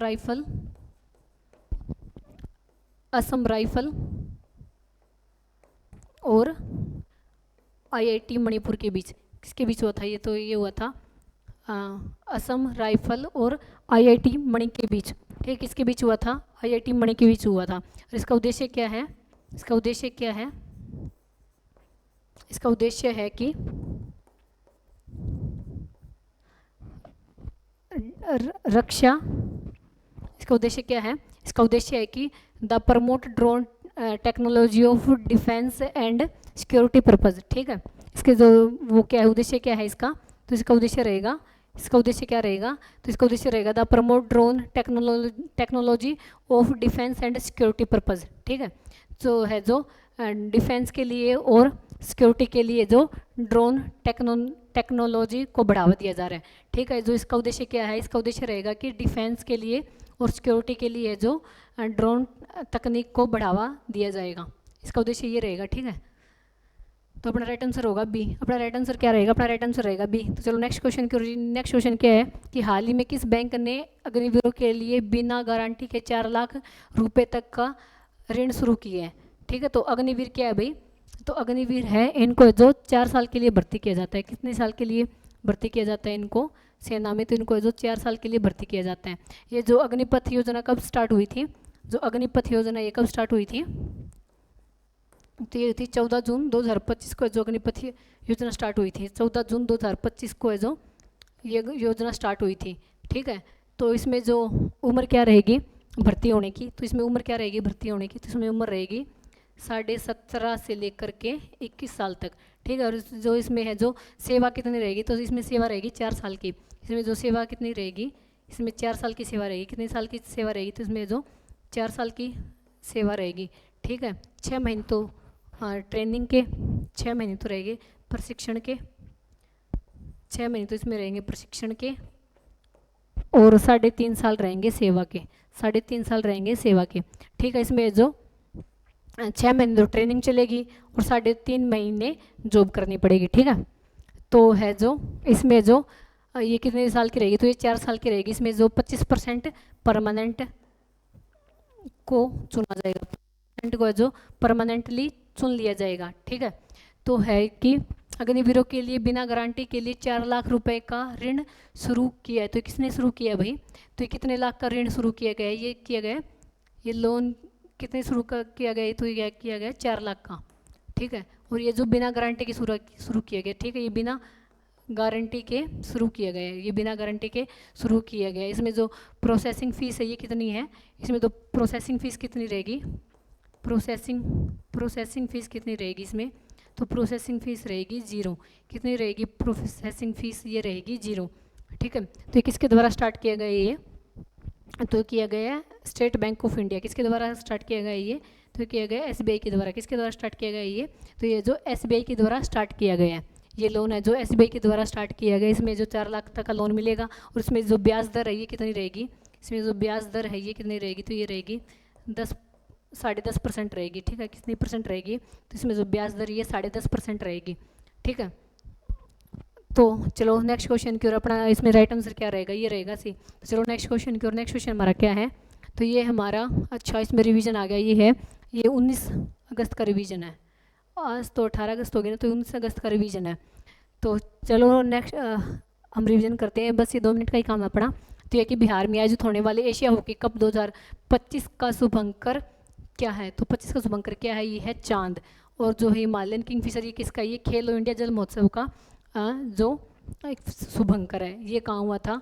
राइफल और IIT मणिपुर के बीच। किसके बीच हुआ था ये, तो ये हुआ था असम राइफल और IIT मणि के बीच, ठीक। किसके बीच हुआ था, IIT मणि के बीच हुआ था। और इसका उद्देश्य क्या है, इसका उद्देश्य क्या है, इसका उद्देश्य है कि रक्षा, इसका उद्देश्य क्या है? इसका उद्देश्य है कि the promote drone technology of defence and security purpose. ठीक है, इसके जो वो क्या है, उद्देश्य क्या है इसका? तो इसका उद्देश्य रहेगा, इसका उद्देश्य क्या रहेगा? तो इसका उद्देश्य रहेगा the promote drone technology of defence and security purpose. ठीक है, जो है जो डिफेंस के लिए और सिक्योरिटी के लिए जो ड्रोन टेक्नोलॉजी को बढ़ावा दिया जा रहा है। ठीक है, जो इसका उद्देश्य क्या है? इसका उद्देश्य रहेगा कि डिफेंस के लिए और सिक्योरिटी के लिए जो ड्रोन तकनीक को बढ़ावा दिया जाएगा, इसका उद्देश्य ये रहेगा। ठीक है, तो अपना राइट आंसर होगा बी। अपना राइट आंसर क्या रहेगा? अपना राइट आंसर रहेगा बी। तो चलो नेक्स्ट क्वेश्चन की, नेक्स्ट क्वेश्चन क्या है कि हाल ही में किस बैंक ने अग्निवीरों के लिए बिना गारंटी के 4 लाख रुपए तक का ऋण शुरू किया है? ठीक है, तो अग्निवीर क्या है भाई? तो अग्निवीर है, इनको जो 4 साल के लिए भर्ती किया जाता है। कितने साल के लिए भर्ती किया जाता है इनको सेना में? तो इनको जो 4 साल के लिए भर्ती किया जाता है। ये जो अग्निपथ योजना कब स्टार्ट हुई थी? जो अग्निपथ योजना ये कब स्टार्ट हुई थी? तो ये थी 14 जून 2025 को जो अग्निपथ योजना स्टार्ट हुई थी। 14 जून 2025 को है जो ये योजना स्टार्ट हुई थी। ठीक है, तो इसमें जो उम्र क्या रहेगी भर्ती होने की? तो इसमें उम्र क्या रहेगी भर्ती होने की? तो इसमें उम्र रहेगी 17.5 से लेकर के 21 साल तक। ठीक है, और जो इसमें है जो सेवा कितनी रहेगी? तो इसमें सेवा रहेगी 4 साल की। इसमें जो सेवा कितनी रहेगी? इसमें 4 साल की सेवा रहेगी। कितने साल की सेवा रहेगी? तो इसमें जो 4 साल की सेवा रहेगी। ठीक है, 6 महीने तो ट्रेनिंग के, 6 महीने तो रहेंगे प्रशिक्षण के, 6 महीने तो इसमें रहेंगे प्रशिक्षण के, और 3.5 साल रहेंगे सेवा के, 3.5 साल रहेंगे सेवा के। ठीक है, इसमें जो 6 महीने तो ट्रेनिंग चलेगी और 3.5 महीने जॉब करनी पड़ेगी। ठीक है, तो है जो इसमें जो ये कितने साल की रहेगी? तो ये 4 साल की रहेगी। इसमें जो 25% परमानेंट को चुना जाएगा, परमानेंट को जो परमानेंटली चुन लिया जाएगा। ठीक है, तो है कि अग्निवीरों के लिए बिना गारंटी के लिए 4 लाख रुपए का ऋण शुरू किया है। तो किसने शुरू किया भाई? तो ये कितने लाख का ऋण शुरू किया गया है? ये किया गया, ये लोन कितने शुरू किया गया? तो ये किया गया 4 लाख का। ठीक है, और ये जो बिना गारंटी के शुरू किया गया। ठीक है, ये बिना गारंटी के शुरू किया गया है, ये बिना गारंटी के शुरू किया गया है। इसमें जो प्रोसेसिंग फ़ीस है ये कितनी है? इसमें तो प्रोसेसिंग फ़ीस कितनी रहेगी? प्रोसेसिंग फ़ीस कितनी रहेगी इसमें? तो प्रोसेसिंग फ़ीस रहेगी 0। कितनी रहेगी प्रोसेसिंग फ़ीस? ये रहेगी 0। ठीक है, तो ये किसके द्वारा स्टार्ट किया गया ये? तो किया गया है स्टेट बैंक ऑफ इंडिया। किसके द्वारा स्टार्ट किया गया ये? तो किया गया SBI के द्वारा। किसके द्वारा स्टार्ट किया गया ये? तो ये जो SBI के द्वारा स्टार्ट किया गया है, ये लोन है जो SBI के द्वारा स्टार्ट किया गया। इसमें जो 4 लाख तक का लोन मिलेगा, और इसमें जो ब्याज दर है ये कितनी रहेगी? इसमें जो ब्याज दर है ये कितनी रहेगी? तो ये रहेगी 10.5% रहेगी। ठीक है, कितनी परसेंट रहेगी? तो इसमें जो ब्याज दर ये 10.5% रहेगी। ठीक है, तो चलो नेक्स्ट क्वेश्चन की ओर। अपना इसमें राइट आंसर क्या रहेगा? ये रहेगा सी। तो चलो नेक्स्ट क्वेश्चन की ओर। नेक्स्ट क्वेश्चन हमारा क्या है? तो ये हमारा, अच्छा इसमें रिवीजन आ गया। ये है, ये 19 अगस्त का रिवीजन है। आज तो 18 अगस्त हो गया ना, तो 19 अगस्त का रिवीजन है। तो चलो नेक्स्ट हम रिवीजन करते हैं, बस ये 2 मिनट का ही काम है अपना। तो ये कि बिहार में आयोजित होने वाले एशिया हॉकी कप 2025 का शुभंकर क्या है? तो 25 का शुभंकर क्या है? ये है चांद। और जो हिमालयन किंगफिशर ये किसका? ये खेलो इंडिया जल महोत्सव का जो एक शुभंकर है। ये कहाँ हुआ था?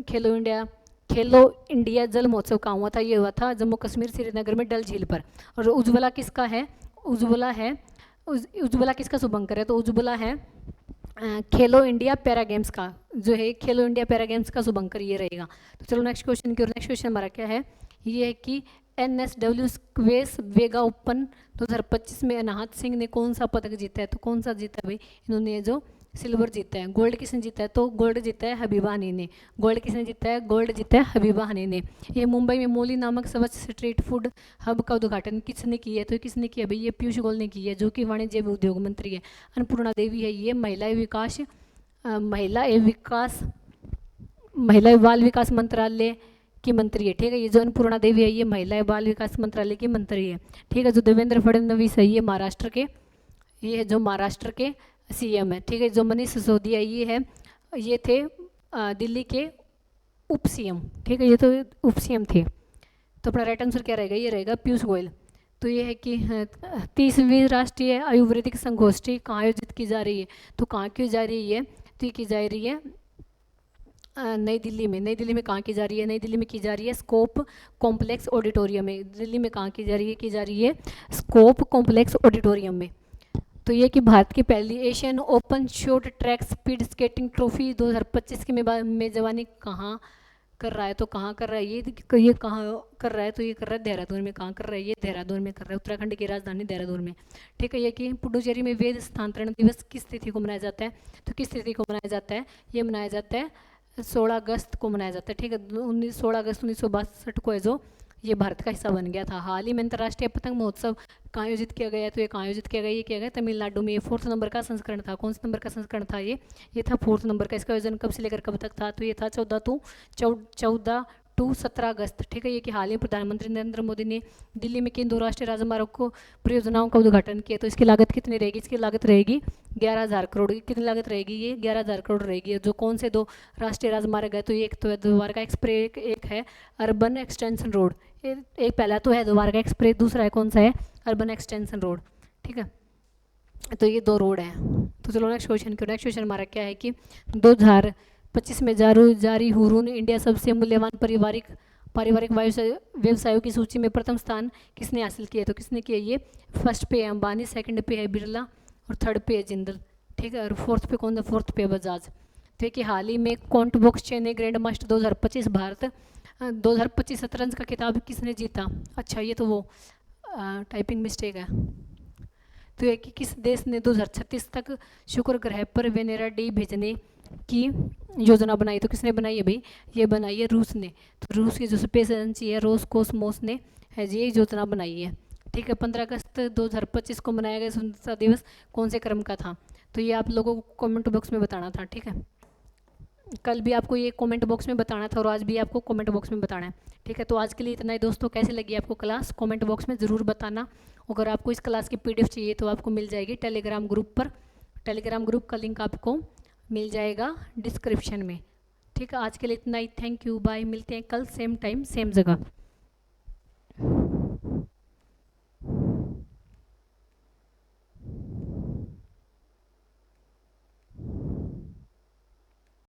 खेलो इंडिया जल महोत्सव कहाँ हुआ था? ये हुआ था जम्मू कश्मीर श्रीनगर में डल झील पर। और उज्ज्वला किसका है? उज्ज्वला किसका शुभंकर है? तो उज्ज्वला है खेलो इंडिया पैरा गेम्स का, जो है खेलो इंडिया पैरा गेम्स का शुभंकर ये रहेगा। तो चलो नेक्स्ट क्वेश्चन की ओर। नेक्स्ट क्वेश्चन हमारा क्या है? ये है कि NSW स्क्वेस वेगा ओपन 2025 में अनाहत सिंह ने कौन सा पदक जीता है? तो कौन सा जीता है भाई? इन्होंने जो सिल्वर जीता है। गोल्ड किसने जीता है? तो गोल्ड जीता है हबीबा हनी ने। गोल्ड किसने जीता है? गोल्ड जीता है हबीबा हनी ने। ये मुंबई में मोली नामक स्वच्छ स्ट्रीट फूड हब का उद्घाटन किसने किया है? तो किसने किया भाई? ये पीयूष गोयल ने की है, जो कि वाणिज्य एवं उद्योग मंत्री है। अन्नपूर्णा देवी है, ये महिला बाल विकास मंत्रालय की मंत्री है। ठीक है, ये जो अन्नपूर्णा देवी है ये महिला बाल विकास मंत्रालय की मंत्री है। ठीक है, जो देवेंद्र फडणवीस है ये महाराष्ट्र के, ये है जो महाराष्ट्र के CM है। ठीक है, जो मनीष सिसोदिया ये थे दिल्ली के उप CM। ठीक है, ये तो उप CM थे। तो अपना राइट आंसर क्या रहेगा? ये रहेगा पीयूष गोयल। तो ये है कि 30वीं राष्ट्रीय आयुर्वेदिक संगोष्ठी कहाँ आयोजित की जा रही है? तो कहाँ की जा रही है? तो ये की जा रही है नई दिल्ली में कहाँ की जा रही है? नई दिल्ली में की जा रही है स्कोप कॉम्प्लेक्स ऑडिटोरियम में। दिल्ली में कहाँ की जा रही है? की जा रही है स्कोप कॉम्प्लेक्स ऑडिटोरियम में। तो ये कि भारत की पहली Asian open short track speed skating trophy 2025 की मेजबानी कहाँ कर रहा है? तो कहाँ कर रहा है ये कहाँ कर रहा है? तो ये कर रहा है देहरादून में। कहाँ कर रहा है? ये देहरादून में कर रहा है, उत्तराखंड की राजधानी देहरादून में। ठीक है, ये कि पुडुचेरी में वेद स्थानांतरण दिवस किस तिथि को मनाया जाता है? तो किस तिथि को मनाया जाता है? ये मनाया जाता है 16 अगस्त को मनाया जाता है। ठीक है, 16 अगस्त 1962 को है जो ये भारत का हिस्सा बन गया था। हाल ही में अंतर्राष्ट्रीय पतंग महोत्सव कहाँ आयोजित किया गया है? तो ये कहाँ आयोजित किया गया? ये किया गया तमिलनाडु में। ये 4th नंबर का संस्करण था। कौन सा नंबर का संस्करण था ये था 4th नंबर का। इसका आयोजन कब से लेकर कब तक था? तो ये था 14 टू 17 अगस्त। ठीक है, ये कि हाल ही में प्रधानमंत्री नरेंद्र मोदी ने दिल्ली में किन 2 राष्ट्रीय राजमार्ग को परियोजनाओं का उद्घाटन किया? तो इसकी लागत कितनी रहेगी? इसकी लागत रहेगी 11,000 करोड़। कितनी लागत रहेगी? ये 11,000 करोड़ रहेगी। जो कौन से 2 राष्ट्रीय राजमार्ग है? तो एक तो है द्वारका एक्सप्रेस, एक है अर्बन एक्सटेंशन रोड। एक पहला तो है द्वारका एक्सप्रेस, दूसरा है कौन सा है? Urban extension road. ठीक है, तो ये 2 रोड हैं। तो चलो नेक्स्ट क्वेश्चन की। नेक्स्ट क्वेश्चन हमारा क्या है कि 2025 में जारी हुरून इंडिया सबसे मूल्यवान पारिवारिक व्यवसायों की सूची में प्रथम स्थान किसने हासिल किया? तो किसने किया? ये फर्स्ट पे है अंबानी, सेकंड पे है बिरला और थर्ड पे है जिंदल। ठीक है, और फोर्थ पे कौन था? फोर्थ पे बजाज। तो कि हाल ही में can't box Chennai grand master 2025 Bharat 2025 शतरंज का खिताब किसने जीता? अच्छा, ये तो वो टाइपिंग मिस्टेक है। तो ये कि किस देश ने 2036 तक शुक्र ग्रह पर वेनेरा डी भेजने की योजना बनाई? तो किसने बनाई है भाई? ये बनाई है रूस ने। तो रूस की जो स्पेस एजेंसी है रोसकोसमोस ने है जी ये योजना बनाई है। ठीक है, 15 अगस्त 2025 को मनाया गया स्वतंत्रता दिवस कौन से क्रम का था? तो ये आप लोगों को कमेंट बॉक्स में बताना था। ठीक है, कल भी आपको ये कमेंट बॉक्स में बताना था और आज भी आपको कमेंट बॉक्स में बताना है। ठीक है, तो आज के लिए इतना ही दोस्तों। कैसे लगी आपको क्लास कमेंट बॉक्स में ज़रूर बताना। अगर आपको इस क्लास की पीडीएफ चाहिए तो आपको मिल जाएगी टेलीग्राम ग्रुप पर। टेलीग्राम ग्रुप का लिंक आपको मिल जाएगा डिस्क्रिप्शन में। ठीक है, आज के लिए इतना ही। Thank you, bye. मिलते हैं कल सेम टाइम सेम जगह।